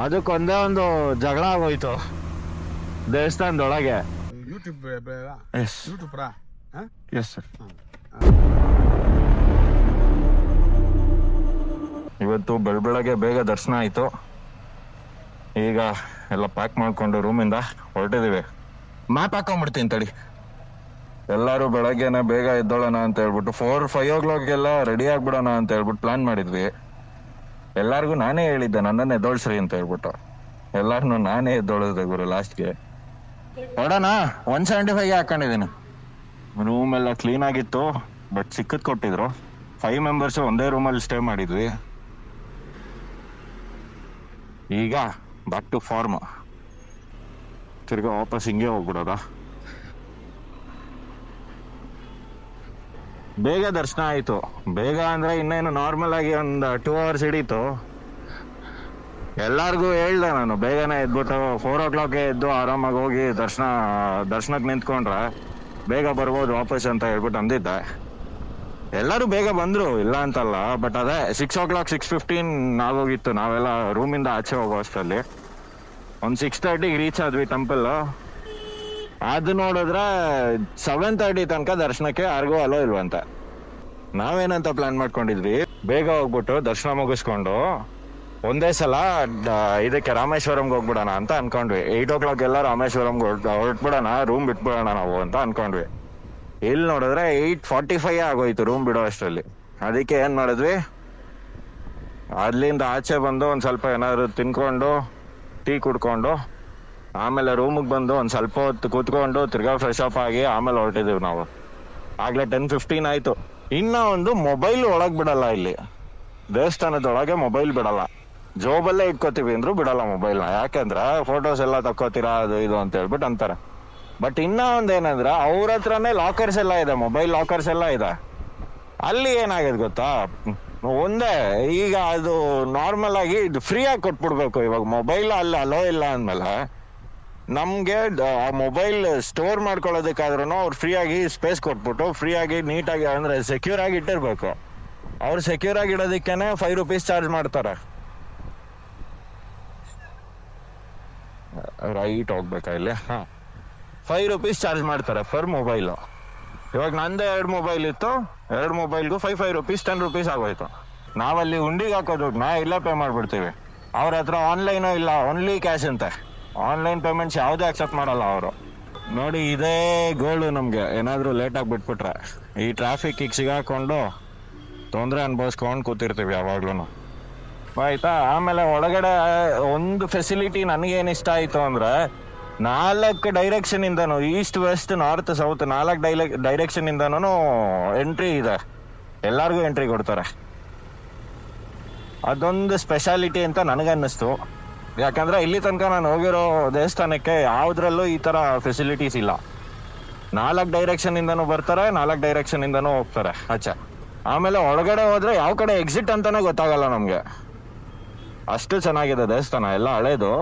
ಅದಕ್ಕೊಂದೇ ಒಂದು ಜಗಳ ಆಗೋಯ್ತು ದೇವಸ್ಥಾನದೊಳಗೆ. Yes sir. ಇವತ್ತು ಬೆಳಗ್ಗೆ ಬೇಗ ದರ್ಶನ ಆಯ್ತು. ಈಗ ಎಲ್ಲ ಪ್ಯಾಕ್ ಮಾಡ್ಕೊಂಡು ರೂಮಿಂದ ಹೊರಟಿದೀವಿ. ಮ್ಯಾಪ್ ಹಾಕೊಂಡ್ಬಿಡ್ತೀನಿ ತಡಿ. ಎಲ್ಲರೂ ಬೆಳಗ್ಗೆನೆ ಬೇಗ ಎದ್ದೋಳೋಣ ಅಂತ ಹೇಳ್ಬಿಟ್ಟು 4-5 o'clock ಎಲ್ಲ ರೆಡಿ ಆಗ್ಬಿಡೋಣ ಅಂತ ಹೇಳ್ಬಿಟ್ಟು ಪ್ಲಾನ್ ಮಾಡಿದ್ವಿ. ಎಲ್ಲಾರ್ಗು ನಾನೇ ಹೇಳಿದ್ದೆ ನನ್ನನ್ನು ಎದ್ದೋಳ್ಸ್ರಿ ಅಂತ ಹೇಳ್ಬಿಟ್ಟು. ಎಲ್ಲಾರನು ನಾನೇ ಎದ್ದೋಳಿದೆ ಗುರು. ಲಾಸ್ಟ್ಗೆ ಹೊಡೋಣ 175 ಹಾಕೊಂಡಿದ್ದೀನಿ. ರೂಮ್ ಎಲ್ಲ ಕ್ಲೀನ್ ಆಗಿತ್ತು, ಬಟ್ ಚಿಕ್ಕದ್ ಕೊಟ್ಟಿದ್ರು. 5 members ಒಂದೇ ರೂಮಲ್ಲಿ ಸ್ಟೇ ಮಾಡಿದ್ವಿ. ಈಗ ಬ್ಯಾಕ್ ಟು ಫಾರ್ಮ್. ತಿರ್ಗಾ ವಾಪಸ್ ಹಿಂಗೆ ಹೋಗ್ಬಿಡೋದ. ಬೇಗ ದರ್ಶನ ಆಯ್ತು. ಬೇಗ ಅಂದ್ರೆ ಇನ್ನೇನು ನಾರ್ಮಲ್ ಆಗಿ ಒಂದು 2 hours ಹಿಡೀತು. ಎಲ್ಲಾರ್ಗು ಹೇಳ್ದೆ ನಾನು ಬೇಗನೆ ಎದ್ಬಿಟ್ಟು 4 o'clock ಎದ್ದು ಆರಾಮಾಗಿ ಹೋಗಿ ದರ್ಶನಕ್ಕೆ ನಿಂತ್ಕೊಂಡ್ರೆ ಬೇಗ ಬರ್ಬೋದು ವಾಪಸ್ ಅಂತ ಹೇಳ್ಬಿಟ್ಟು ಅಂದಿದ್ದೆ. ಎಲ್ಲರೂ ಬೇಗ ಬಂದ್ರು, ಇಲ್ಲ ಅಂತಲ್ಲ. ಬಟ್ ಅದೇ 6 o'clock 6:15 ಆಗೋಗಿತ್ತು ನಾವೆಲ್ಲ ರೂಮಿಂದ ಆಚೆ ಹೋಗೋ ಅಷ್ಟರಲ್ಲಿ. ಒಂದು 6:30 ರೀಚ್ ಆದ್ವಿ ಟೆಂಪಲ್. ಅದು ನೋಡಿದ್ರೆ 7:30 ತನಕ ದರ್ಶನಕ್ಕೆ ಯಾರಿಗೂ ಅಲೋ ಇಲ್ವಂತೆ. ನಾವೇನಂತ ಪ್ಲಾನ್ ಮಾಡ್ಕೊಂಡಿದ್ವಿ, ಬೇಗ ಹೋಗ್ಬಿಟ್ಟು ದರ್ಶನ ಮುಗಿಸ್ಕೊಂಡು ಒಂದೇ ಸಲ ಇದಕ್ಕೆ ರಾಮೇಶ್ವರಂಗೆ ಹೋಗ್ಬಿಡೋಣ ಅಂತ ಅನ್ಕೊಂಡ್ವಿ. 8 o'clock ಎಲ್ಲ ರಾಮೇಶ್ವರಂಗೆ ಹೊರಟ್ಬಿಡೋಣ, ರೂಮ್ ಬಿಟ್ಬಿಡೋಣ ನಾವು ಅಂತ ಅನ್ಕೊಂಡ್ವಿ. ಇಲ್ಲಿ ನೋಡಿದ್ರೆ 8:45 ಆಗೋಯ್ತು ರೂಮ್ ಬಿಡೋ ಅಷ್ಟರಲ್ಲಿ. ಅದಕ್ಕೆ ಏನ್ ಮಾಡಿದ್ವಿ, ಅಲ್ಲಿಂದ ಆಚೆ ಬಂದು ಒಂದ್ ಸ್ವಲ್ಪ ಏನಾದ್ರು ತಿನ್ಕೊಂಡು ಟೀ ಕುಡ್ಕೊಂಡು ಆಮೇಲೆ ರೂಮಿಗೆ ಬಂದು ಒಂದ್ ಸ್ವಲ್ಪ ಹೊತ್ತು ಕೂತ್ಕೊಂಡು ತಿರ್ಗಾ ಫ್ರೆಶ್ ಅಪ್ ಆಗಿ ಆಮೇಲೆ ಹೊರಟಿದೀವಿ ನಾವು. ಆಗ್ಲೇ 10:15 ಆಯ್ತು. ಇನ್ನ ಒಂದು ಮೊಬೈಲ್ ಒಳಗ್ ಬಿಡಲ್ಲ ಇಲ್ಲಿ ದೇವಸ್ಥಾನದೊಳಗೆ. ಮೊಬೈಲ್ ಬಿಡಲ್ಲ, ಜೋಬಲ್ಲೇ ಇಟ್ಕೋತೀವಿ ಅಂದ್ರು ಬಿಡಲ್ಲ ಮೊಬೈಲ್ನ. ಯಾಕಂದ್ರೆ ಫೋಟೋಸ್ ಎಲ್ಲ ತಕ್ಕೋತೀರಾ ಅದು ಇದು ಅಂತ ಹೇಳ್ಬಿಟ್ಟು ಅಂತಾರೆ. ಬಟ್ ಇನ್ನ ಒಂದೇನಂದ್ರೆ ಅವ್ರ ಹತ್ರನೇ ಲಾಕರ್ಸ್ ಎಲ್ಲ ಇದೆ, ಮೊಬೈಲ್ ಲಾಕರ್ಸ್ ಎಲ್ಲ ಇದೆ. ಅಲ್ಲಿ ಏನಾಗಿದೆ ಗೊತ್ತಾ, ಒಂದೇ ಈಗ ಅದು ನಾರ್ಮಲ್ ಆಗಿ ಫ್ರೀ ಆಗಿ ಕೊಟ್ಬಿಡ್ಬೇಕು. ಇವಾಗ ಮೊಬೈಲ್ ಅಲ್ಲಿ ಅಲೋ ಇಲ್ಲ ಅಂದ್ಮೇಲೆ ನಮ್ಗೆ ಆ ಮೊಬೈಲ್ ಸ್ಟೋರ್ ಮಾಡ್ಕೊಳ್ಳೋದಕ್ಕಾದ್ರೂ ಅವ್ರು ಫ್ರೀ ಆಗಿ ಸ್ಪೇಸ್ ಕೊಟ್ಬಿಟ್ಟು ಫ್ರೀ ಆಗಿ ನೀಟಾಗಿ ಅಂದ್ರೆ ಸೆಕ್ಯೂರ್ ಆಗಿ ಇಟ್ಟಿರ್ಬೇಕು. ಅವ್ರು ಸೆಕ್ಯೂರ್ ಆಗಿ ಇಡೋದಕ್ಕೇನೆ 5 rupees ಚಾರ್ಜ್ ಮಾಡ್ತಾರೆ. ರೈಟ್ ಹೋಗ್ಬೇಕಾ ಇಲ್ಲಿ? 5 rupees ಚಾರ್ಜ್ ಮಾಡ್ತಾರೆ ಫರ್ ಮೊಬೈಲ್. ಇವಾಗ ನಂದೇ 2 ಮೊಬೈಲ್ ಇತ್ತು, 2 ಮೊಬೈಲ್ಗೂ 5 rupees 10 rupees ಆಗೋಯ್ತು. ನಾವಲ್ಲಿ ಉಂಡಿಗೆ ಹಾಕೋದು ಇಲ್ಲೇ ಪೇ ಮಾಡ್ಬಿಡ್ತೀವಿ. ಅವ್ರ ಹತ್ರ ಆನ್ಲೈನು ಇಲ್ಲ, ಓನ್ಲಿ ಕ್ಯಾಶ್ ಅಂತೆ. ಆನ್ಲೈನ್ ಪೇಮೆಂಟ್ಸ್ ಯಾವುದೇ ಅಕ್ಸೆಪ್ಟ್ ಮಾಡಲ್ಲ ಅವರು. ನೋಡಿ, ಇದೇ ಗೋಲ್ಡು ನಮ್ಗೆ. ಏನಾದ್ರು ಲೇಟಾಗಿ ಬಿಟ್ಬಿಟ್ರೆ ಈ ಟ್ರಾಫಿಕ್ ಸಿಗಾಕೊಂಡು ತೊಂದರೆ ಅನುಭವಿಸ್ಕೊಂಡು ಕೂತಿರ್ತೀವಿ ಯಾವಾಗ್ಲೂ. ಆಯ್ತಾ? ಆಮೇಲೆ ಒಳಗಡೆ ಒಂದು ಫೆಸಿಲಿಟಿ ನನಗೇನು ಇಷ್ಟ ಆಯ್ತು ಅಂದ್ರೆ 4 ಡೈರೆಕ್ಷನ್ ಇಂದನು, east west north south 4 direction ಇಂದನೂ ಎಂಟ್ರಿ ಇದೆ. ಎಲ್ಲಾರ್ಗು ಎಂಟ್ರಿ ಕೊಡ್ತಾರೆ. ಅದೊಂದು ಸ್ಪೆಷಾಲಿಟಿ ಅಂತ ನನಗನ್ನಿಸ್ತು. ಯಾಕಂದ್ರೆ ಇಲ್ಲಿ ತನಕ ನಾನು ಹೋಗಿರೋ ದೇವಸ್ಥಾನಕ್ಕೆ ಯಾವ್ದ್ರಲ್ಲೂ ಈ ತರ ಫೆಸಿಲಿಟೀಸ್ ಇಲ್ಲ. 4 ಡೈರೆಕ್ಷನ್ ಇಂದನೂ ಬರ್ತಾರೆ, 4 ಡೈರೆಕ್ಷನ್ ಇಂದನೂ ಹೋಗ್ತಾರೆ ಆಚೆ. ಆಮೇಲೆ ಒಳಗಡೆ ಹೋದ್ರೆ ಯಾವ ಕಡೆ ಎಕ್ಸಿಟ್ ಅಂತಾನೆ ಗೊತ್ತಾಗಲ್ಲ ನಮ್ಗೆ. ಅಷ್ಟು ಚೆನ್ನಾಗಿದೆ ದೇವಸ್ಥಾನ, ಎಲ್ಲ ಹಳೇದು.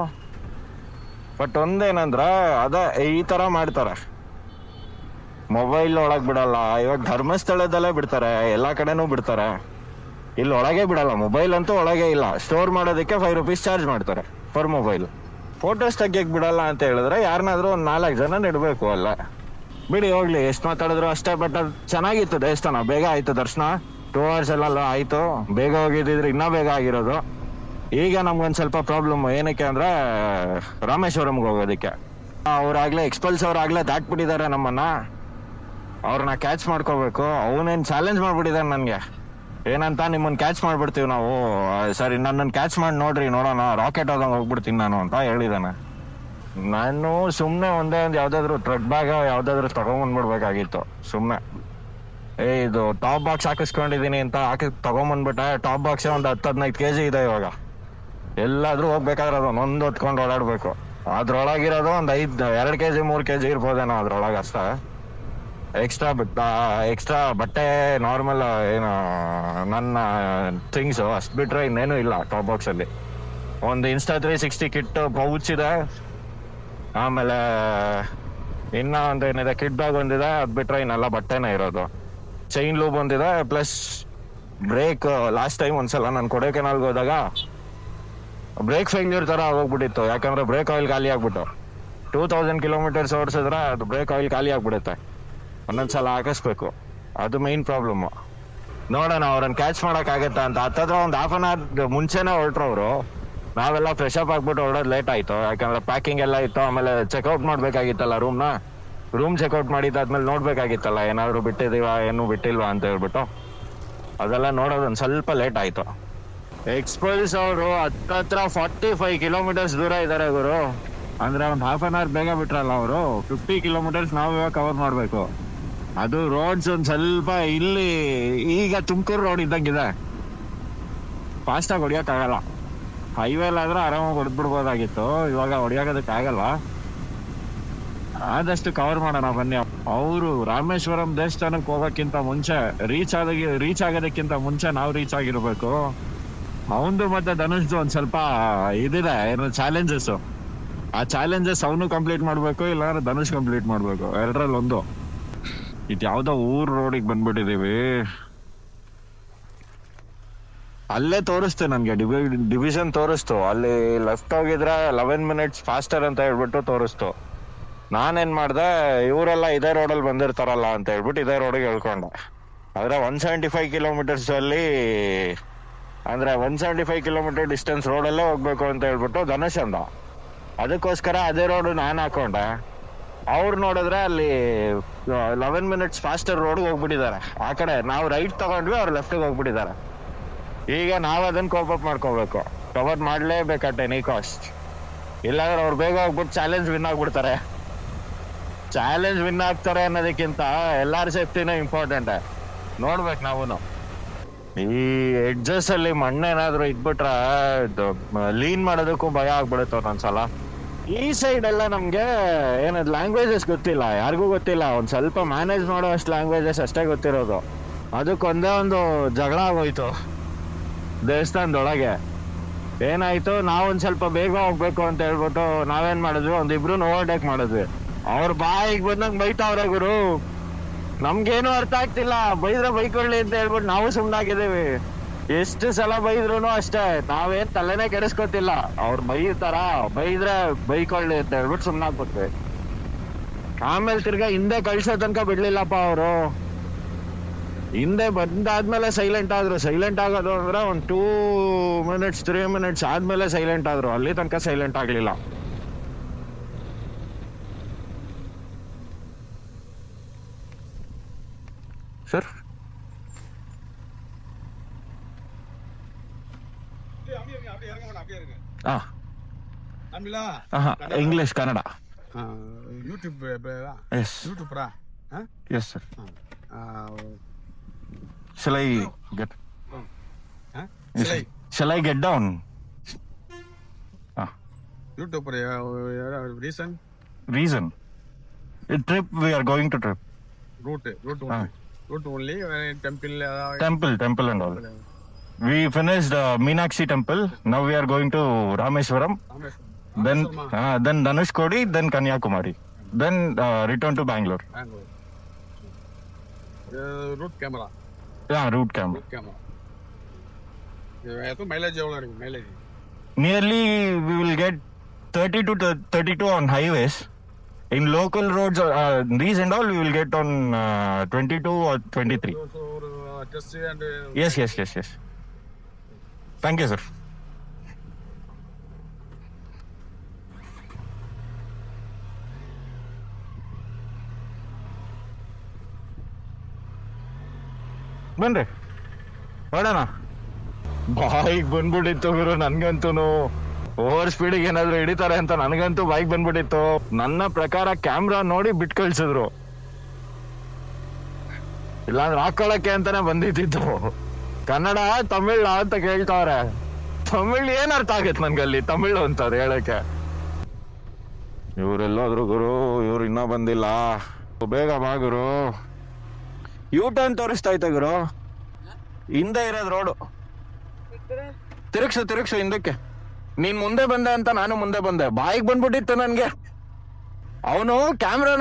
ಬಟ್ ಒಂದೇನಂದ್ರೆ ಅದೇ ಈ ತರ ಮಾಡ್ತಾರೆ, ಮೊಬೈಲ್ ಒಳಗ್ ಬಿಡಲ್ಲ. ಇವಾಗ ಧರ್ಮಸ್ಥಳದಲ್ಲೇ ಬಿಡ್ತಾರೆ, ಎಲ್ಲಾ ಕಡೆನೂ ಬಿಡ್ತಾರೆ. ಇಲ್ಲಿ ಒಳಗೆ ಬಿಡಲ್ಲ, ಮೊಬೈಲ್ ಅಂತೂ ಒಳಗೆ ಇಲ್ಲ. ಸ್ಟೋರ್ ಮಾಡೋದಕ್ಕೆ 5 rupees ಚಾರ್ಜ್ ಮಾಡ್ತಾರೆ ಫರ್ ಮೊಬೈಲ್. ಫೋಟೋಸ್ ತೆಗಿಯಕ್ ಬಿಡಲ್ಲ ಅಂತ ಹೇಳಿದ್ರೆ ಯಾರನ್ನಾದ್ರೂ ಒಂದು 4 ಜನ ಇಡಬೇಕು ಅಲ್ಲ. ಬಿಡಿ ಹೋಗ್ಲಿ, ಎಷ್ಟು ಮಾತಾಡಿದ್ರು ಅಷ್ಟೇ. ಬಟ್ ಅದು ಚೆನ್ನಾಗಿತ್ತು ದೇವಸ್ಥಾನ. ಬೇಗ ಆಯ್ತು ದರ್ಶನ, 2 hours ಎಲ್ಲ ಆಯ್ತು. ಬೇಗ ಹೋಗಿದ್ರೆ ಇನ್ನೂ ಬೇಗ ಆಗಿರೋದು. ಈಗ ನಮ್ಗೊಂದು ಸ್ವಲ್ಪ ಪ್ರಾಬ್ಲಮ್ ಏನಕ್ಕೆ ಅಂದ್ರೆ ರಾಮೇಶ್ವರಂಗೆ ಹೋಗೋದಕ್ಕೆ ಅವ್ರಾಗ್ಲೇ ಎಕ್ಸ್ಪಲ್ಸ್ ಅವ್ರಾಗ್ಲೇ ದಾಟ್ಬಿಟ್ಟಿದ್ದಾರೆ ನಮ್ಮನ್ನ. ಅವ್ರನ್ನ ಕ್ಯಾಚ್ ಮಾಡ್ಕೋಬೇಕು. ಅವನೇನ್ ಚಾಲೆಂಜ್ ಮಾಡ್ಬಿಟ್ಟಿದ್ದಾರೆ ನನ್ಗೆ. ಏನಂತ, ನಿಮ್ಮನ್ನ ಕ್ಯಾಚ್ ಮಾಡ್ಬಿಡ್ತೀವಿ ನಾವು, ಸರಿ ನನ್ನನ್ನು ಕ್ಯಾಚ್ ಮಾಡಿ ನೋಡ್ರಿ, ನೋಡೋಣ, ರಾಕೆಟ್ ಹೋದಂಗೆ ಹೋಗ್ಬಿಡ್ತೀನಿ ನಾನು ಅಂತ ಹೇಳಿದಾನೆ. ನಾನು ಸುಮ್ಮನೆ ಒಂದೇ ಒಂದು ಯಾವ್ದಾದ್ರು ಟ್ರಕ್ ಬ್ಯಾಗ್ ಯಾವ್ದಾದ್ರು ತಗೊಂಬಂದ್ಬಿಡ್ಬೇಕಾಗಿತ್ತು ಸುಮ್ಮನೆ. ಇದು ಟಾಪ್ ಬಾಕ್ಸ್ ಹಾಕಿಸ್ಕೊಂಡಿದೀನಿ ಅಂತ ತಗೊಂಬಂದ್ಬಿಟ್ಟೆ. ಟಾಪ್ ಬಾಕ್ಸ್ ಒಂದು 10-15 kg ಇದೆ ಇವಾಗ. ಎಲ್ಲಾದ್ರೂ ಹೋಗ್ಬೇಕಾದ್ರೆ ಅದೊಂದು ಹೊತ್ಕೊಂಡು ಓಡಾಡ್ಬೇಕು. ಅದ್ರೊಳಗಿರೋದು ಒಂದು 2 kg 3 kg ಇರ್ಬೋದೇನೋ ಅದ್ರೊಳಗೆ ಅಷ್ಟೇ. ಎಕ್ಸ್ಟ್ರಾ ಬಟ್ಟೆ ನಾರ್ಮಲ್ ಏನು ನನ್ನ ಥಿಂಗ್ಸ್ ಅಷ್ಟು ಬಿಟ್ರೆ ಇನ್ನೇನು ಇಲ್ಲ ಟಾಪ್ ಬಾಕ್ಸ್ ಅಲ್ಲಿ. ಒಂದು Insta360 ಕಿಟ್ ಪೌಚ್ ಇದೆ. ಆಮೇಲೆ ಇನ್ನ ಒಂದು ಏನಿದೆ, ಕಿಟ್ ಬ್ಯಾಗ್ ಒಂದಿದೆ. ಅದ್ ಬಿಟ್ರೆ ಇನ್ನೆಲ್ಲ ಬಟ್ಟೆನೇ ಇರೋದು. ಚೈನ್ ಲೂಬ್ ಒಂದಿದೆ, ಪ್ಲಸ್ ಬ್ರೇಕ್. ಲಾಸ್ಟ್ ಟೈಮ್ ಒಂದ್ಸಲ ನಾನು ಕೊಡೈಕೆನಾಲ್ಗೆ ಹೋದಾಗ ಬ್ರೇಕ್ ಫೇಲ್ಯೂರ್ ತರ ಹೋಗ್ಬಿಟ್ಟಿತ್ತು, ಯಾಕಂದ್ರೆ ಬ್ರೇಕ್ ಆಯಿಲ್ ಖಾಲಿ ಆಗ್ಬಿಟ್ಟು 2000 ಕಿಲೋಮೀಟರ್ಸ್ ಓಡಿಸಿದ್ರೆ ಅದು ಬ್ರೇಕ್ ಆಯಿಲ್ ಖಾಲಿ ಆಗ್ಬಿಡುತ್ತೆ, ಒಂದೊಂದ್ಸಲ ಹಾಕಿಸ್ಬೇಕು. ಅದು ಮೈನ್ ಪ್ರಾಬ್ಲಮ್. ನೋಡೋಣ ಅವ್ರನ್ನ ಕ್ಯಾಚ್ ಮಾಡಕ್ ಆಗತ್ತಾ ಅಂತ. ಹತ್ತತ್ರ ಒಂದು ಹಾಫ್ ಅನ್ ಅವರ್ ಮುಂಚೆನೆ ಹೊರಟ್ರು ಅವರು. ನಾವೆಲ್ಲ ಫ್ರೆಶ್ ಅಪ್ ಆಗ್ಬಿಟ್ಟು ಹೊರಡೋದು ಲೇಟ್ ಆಯ್ತು, ಯಾಕಂದ್ರೆ ಪ್ಯಾಕಿಂಗ್ ಎಲ್ಲ ಇತ್ತು. ಆಮೇಲೆ ಚೆಕ್ಔಟ್ ಮಾಡ್ಬೇಕಾಗಿತ್ತಲ್ಲ ರೂಮ್ ಚೆಕ್ಔಟ್ ಮಾಡಿದ್ದಾದ್ಮೇಲೆ ನೋಡ್ಬೇಕಾಗಿತ್ತಲ್ಲ ಏನಾದ್ರು ಬಿಟ್ಟಿದೀವ ಏನು ಬಿಟ್ಟಿಲ್ವಾ ಅಂತ ಹೇಳ್ಬಿಟ್ಟು. ಅದೆಲ್ಲ ನೋಡೋದು ಒಂದ್ ಸ್ವಲ್ಪ ಲೇಟ್ ಆಯ್ತು. ಎಕ್ಸ್ಪಲ್ಸ್ ಅವರು ಹತ್ತತ್ರ 45 ಕಿಲೋಮೀಟರ್ಸ್ ದೂರ ಇದ್ದಾರೆ ಗುರು. ಅಂದ್ರೆ ಒಂದು ಹಾಫ್ ಅನ್ ಅವರ್ ಬೇಗ ಬಿಟ್ರಲ್ಲ ಅವರು. 50 ಕಿಲೋಮೀಟರ್ಸ್ ನಾವು ಇವಾಗ ಕವರ್ ಮಾಡ್ಬೇಕು. ಅದು ರೋಡ್ಸ್ ಒಂದ್ ಸ್ವಲ್ಪ ಇಲ್ಲಿ ಈಗ ತುಮಕೂರು ರೋಡ್ ಇದ್ದಂಗಿದೆ, ಫಾಸ್ಟಾಗಿ ಹೊಡಿಯೋಕ್ಕಾಗಲ್ಲ. ಹೈವೇಲ್ ಆದ್ರೆ ಆರಾಮಾಗಿ ಹೊಡೆದ್ಬಿಡ್ಬೋದಾಗಿತ್ತು, ಇವಾಗ ಹೊಡಿಯೋದಕ್ಕೆ ಆಗಲ್ಲ. ಆದಷ್ಟು ಕವರ್ ಮಾಡೋಣ ಬನ್ನಿ. ಅವರು ರಾಮೇಶ್ವರಂ ದೇವಸ್ಥಾನಕ್ಕೆ ಹೋಗೋಕ್ಕಿಂತ ಮುಂಚೆ ರೀಚ್ ಆಗೋದಕ್ಕಿಂತ ಮುಂಚೆ ನಾವು ರೀಚ್ ಆಗಿರ್ಬೇಕು. ಅವಂದು ಮತ್ತೆ ಧನುಷ್ದು ಒಂದ್ ಸ್ವಲ್ಪ ಇದಿದೆ, ಏನೋ ಚಾಲೆಂಜಸ್. ಆ ಚಾಲೆಂಜಸ್ ಅವನು ಕಂಪ್ಲೀಟ್ ಮಾಡ್ಬೇಕು, ಇಲ್ಲಾಂದ್ರೆ ಧನುಷ್ ಕಂಪ್ಲೀಟ್ ಮಾಡ್ಬೇಕು, ಎರಡರಲ್ಲಿ ಒಂದು. ಇದು ಯಾವ್ದೋ ಊರ್ ರೋಡಿಗೆ ಬಂದ್ಬಿಟ್ಟಿದೀವಿ. ಅಲ್ಲೇ ತೋರಿಸ್ತು ನನ್ಗೆ, ಡಿವಿಷನ್ ತೋರಿಸ್ತು. ಅಲ್ಲಿ ಲೆಫ್ಟ್ ಹೋಗಿದ್ರೆ 11 ಮಿನಿಟ್ಸ್ ಫಾಸ್ಟರ್ ಅಂತ ಹೇಳ್ಬಿಟ್ಟು ತೋರಿಸ್ತು. ನಾನೇನ್ ಮಾಡ್ದೆ, ಇವರೆಲ್ಲ ಇದೇ ರೋಡಲ್ಲಿ ಬಂದಿರ್ತಾರಲ್ಲ ಅಂತ ಹೇಳ್ಬಿಟ್ಟು ಇದೇ ರೋಡಿಗೆ ಹೇಳ್ಕೊಂಡೆ. ಆದ್ರೆ 175 ಕಿಲೋಮೀಟರ್ಸ್ ಅಲ್ಲಿ, ಅಂದ್ರೆ 175 ಕಿಲೋಮೀಟರ್ ಡಿಸ್ಟೆನ್ಸ್ ರೋಡಲ್ಲೇ ಹೋಗ್ಬೇಕು ಅಂತ ಹೇಳ್ಬಿಟ್ಟು ಧನುಷ್ ಅಂದ. ಅದಕ್ಕೋಸ್ಕರ ಅದೇ ರೋಡ್ ನಾನು ಹಾಕೊಂಡೆ. ಅವ್ರು ನೋಡಿದ್ರೆ ಅಲ್ಲಿ 11 ಮಿನಿಟ್ಸ್ ಫಾಸ್ಟರ್ ರೋಡ್ಗೆ ಹೋಗ್ಬಿಟ್ಟಿದ್ದಾರೆ. ಆ ಕಡೆ ನಾವು ರೈಟ್ ತಗೊಂಡ್ವಿ, ಅವ್ರು ಲೆಫ್ಟ್ಗೆ ಹೋಗ್ಬಿಟ್ಟಿದ್ದಾರೆ. ಈಗ ನಾವು ಅದನ್ನ ಕೋಪ್ ಅಪ್ ಮಾಡ್ಕೋಬೇಕು, ಕವರ್ ಮಾಡ್ಲೇಬೇಕಟ್ ಎನಿ ಕಾಸ್ಟ್. ಇಲ್ಲಾಂದ್ರೆ ಅವ್ರು ಬೇಗ ಹೋಗ್ಬಿಟ್ಟು ಚಾಲೆಂಜ್ ವಿನ್ ಆಗ್ಬಿಡ್ತಾರೆ. ಚಾಲೆಂಜ್ ವಿನ್ ಆಗ್ತಾರೆ ಅನ್ನೋದಕ್ಕಿಂತ ಎಲ್ಲಾರ ಸೇಫ್ಟಿನ ಇಂಪಾರ್ಟೆಂಟ್. ನೋಡ್ಬೇಕು ನಾವು. ಈ ಎಡ್ಜಸ್ ಅಲ್ಲಿ ಮಣ್ಣೇನಾದ್ರು ಇದ್ಬಿಟ್ರೆ ಲೀನ್ ಮಾಡೋದಕ್ಕೂ ಭಯ ಆಗ್ಬಿಡುತ್ತೆ ಒಂದೊಂದ್ಸಲ. ಈ ಸೈಡ್ ಎಲ್ಲ ನಮ್ಗೆ ಏನದ್ ಲ್ಯಾಂಗ್ವೇಜಸ್ ಗೊತ್ತಿಲ್ಲ, ಯಾರಿಗೂ ಗೊತ್ತಿಲ್ಲ. ಒಂದ್ ಸ್ವಲ್ಪ ಮ್ಯಾನೇಜ್ ಮಾಡೋ ಅಷ್ಟು ಲ್ಯಾಂಗ್ವೇಜಸ್ ಅಷ್ಟೇ ಗೊತ್ತಿರೋದು. ಅದಕ್ಕೊಂದೇ ಒಂದು ಜಗಳ ಆಗೋಯ್ತು ದೇವಸ್ಥಾನದೊಳಗೆ. ಏನಾಯ್ತು, ನಾವೊಂದ್ ಸ್ವಲ್ಪ ಬೇಗ ಹೋಗ್ಬೇಕು ಅಂತ ಹೇಳ್ಬಿಟ್ಟು ನಾವೇನ್ ಮಾಡಿದ್ವಿ, ಒಂದಿಬ್ರು ಓವರ್ಟೇಕ್ ಮಾಡಿದ್ವಿ. ಅವ್ರ ಬಾಯಿಗೆ ಬಂದಂಗ್ ಬೈತಾವ್ರೆ ಗುರು. ನಮ್ಗೇನು ಅರ್ಥ ಆಗ್ತಿಲ್ಲ. ಬೈದ್ರೆ ಬೈಕೊಳ್ಳಿ ಅಂತ ಹೇಳ್ಬಿಟ್ಟು ನಾವು ಸುಮ್ನಾಗಿದ್ದೀವಿ. ಎಷ್ಟು ಸಲ ಬೈದ್ರು ಅಷ್ಟೇ, ನಾವೇನ್ ತಲೆನೇ ಕೆಡಿಸ್ಕೊತಿಲ್ಲ. ಅವ್ರು ಬೈದ್ರೆ ಬೈಕೊಳ್ಳಿ ಅಂತ ಹೇಳ್ಬಿಟ್ಟು ಸುಮ್ನಾಗ್ಬಿಟ್ವಿ. ಆಮೇಲೆ ತಿರ್ಗಾ ಹಿಂದೆ ಕಳ್ಸೋ ತನಕ ಬಿಡ್ಲಿಲ್ಲಪ್ಪ ಅವರು. ಹಿಂದೆ ಬಂದಾದ್ಮೇಲೆ ಸೈಲೆಂಟ್ ಆದ್ರು. ಸೈಲೆಂಟ್ ಆಗೋದು ಅಂದ್ರೆ ಒಂದು 2 ಮಿನಿಟ್ಸ್ 3 ಮಿನಿಟ್ಸ್ ಆದ್ಮೇಲೆ ಸೈಲೆಂಟ್ ಆದ್ರು. ಅಲ್ಲಿ ತನಕ ಸೈಲೆಂಟ್ ಆಗ್ಲಿಲ್ಲ. Sir English Kannada YouTube yes sir. Shall I get down? YouTube Reason? A trip, we are going to trip. Route only. Temple and all. We finished Meenakshi temple. Now we are going to Rameshwaram. Then Dhanushkodi, then Kanyakumari. Then return to Bangalore. Route camera. Yeah, route camera. Mileage. Nearly we will get 30 to 32 on highways. In local roads, these and all, we will get on 22 or 23. Yes. Thank you, sir. ಬನ್ರಿ ಹೊಡೋಣ. ಬಾಯಿಗೆ ಬಂದ್ಬಿಟ್ಟಿತ್ತು ಗುರು ನನ್ಗಂತೂ. Over ಸ್ಪೀಡಿಗೆ ಏನಾದ್ರು ಹಿಡಿತಾರೆ ಅಂತ ನನಗಂತೂ bike ಬಂದ್ಬಿಟ್ಟಿತ್ತು. ನನ್ನ ಪ್ರಕಾರ camera ನೋಡಿ ಬಿಟ್ ಕಳ್ಸಿದ್ರು, ಇಲ್ಲಾಂದ್ರೆ ಹಾಕೊಳಕ್ಕೆ ಅಂತಾನೆ ಬಂದಿದ್ದು. ಕನ್ನಡ ತಮಿಳ್ ಅಂತ ಕೇಳ್ತಾವ್ರೆ. ತಮಿಳ್ ಏನ್ ಅರ್ಥ ಆಗತ್ತೆ ನನ್ಗಲ್ಲಿ ತಮಿಳ್ ಅಂತಾರೆ ಹೇಳಕ್ಕೆ. ಇವ್ರೆಲ್ಲೋದ್ರು ಗುರು, ಇವ್ರು ಇನ್ನೂ ಬಂದಿಲ್ಲ. ಬೇಗ ಬಾ ಗುರು. ಯೂ ಟರ್ನ್ ತೋರಿಸ್ತಾ ಐತೆ ಗುರು. ಹಿಂದೆ ಇರೋದು ರೋಡು. ತಿರುಗ್ಸು ಹಿಂದಕ್ಕೆ. ನೀನ್ ಮುಂದೆ ಬಂದೆ ಅಂತ ನಾನು ಮುಂದೆ ಬಂದೆ. ಬಾಯಿಗೆ ಬಂದ್ಬಿಟ್ಟಿತ್ತು ನನ್ಗೆ. ಅವನು ಕ್ಯಾಮ್ರಾ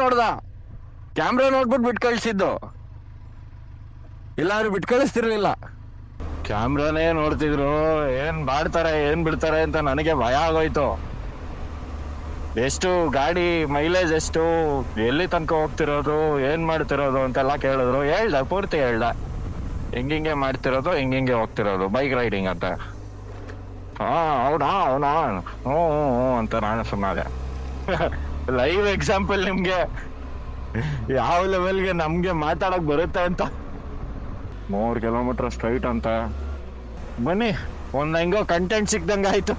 ನೋಡ್ಬಿಟ್ಟು ಬಿಟ್ ಕಳ್ಸಿದ್ದು, ಇಲ್ಲಾಂದ್ರೆ ಬಿಟ್ ಕಳಿಸ್ತಿರ್ಲಿಲ್ಲ. ಕ್ಯಾಮ್ರಾನೇ ನೋಡ್ತಿದ್ರು, ಏನ್ ಮಾಡ್ತಾರೆ ಏನ್ ಬಿಡ್ತಾರೆ ಅಂತ ನನಗೆ ಭಯ ಆಗೋಯ್ತು. ಎಷ್ಟು ಗಾಡಿ ಮೈಲೇಜ್ ಎಷ್ಟು, ಎಲ್ಲಿ ತನಕ ಹೋಗ್ತಿರೋದು, ಏನ್ ಮಾಡ್ತಿರೋದು ಅಂತೆಲ್ಲ ಕೇಳಿದ್ರು. ಹೇಳ್ದ, ಪೂರ್ತಿ ಹೇಳ್ದ, ಹಿಂಗಿಂಗೆ ಮಾಡ್ತಿರೋದು, ಹಿಂಗಿಂಗೆ ಹೋಗ್ತಿರೋದು ಬೈಕ್ ರೈಡಿಂಗ್ ಅಂತ. ಅವನಾ ಹ್ಞೂ ಅಂತ ನಾನು ಸುಮ್ಮನೆ. ಲೈವ್ ಎಕ್ಸಾಂಪಲ್ ನಿಮ್ಗೆ ಯಾವ ಲೆವೆಲ್ಗೆ ನಮ್ಗೆ ಮಾತಾಡಕ್ ಬರುತ್ತೆ ಅಂತ. 3 ಕಿಲೋಮೀಟರ್ ಸ್ಟ್ರೈಟ್ ಅಂತ. ಬನ್ನಿ, ಒಂದ್ ಹೆಂಗೋ ಕಂಟೆಂಟ್ ಸಿಕ್ದಂಗೆ ಆಯ್ತು.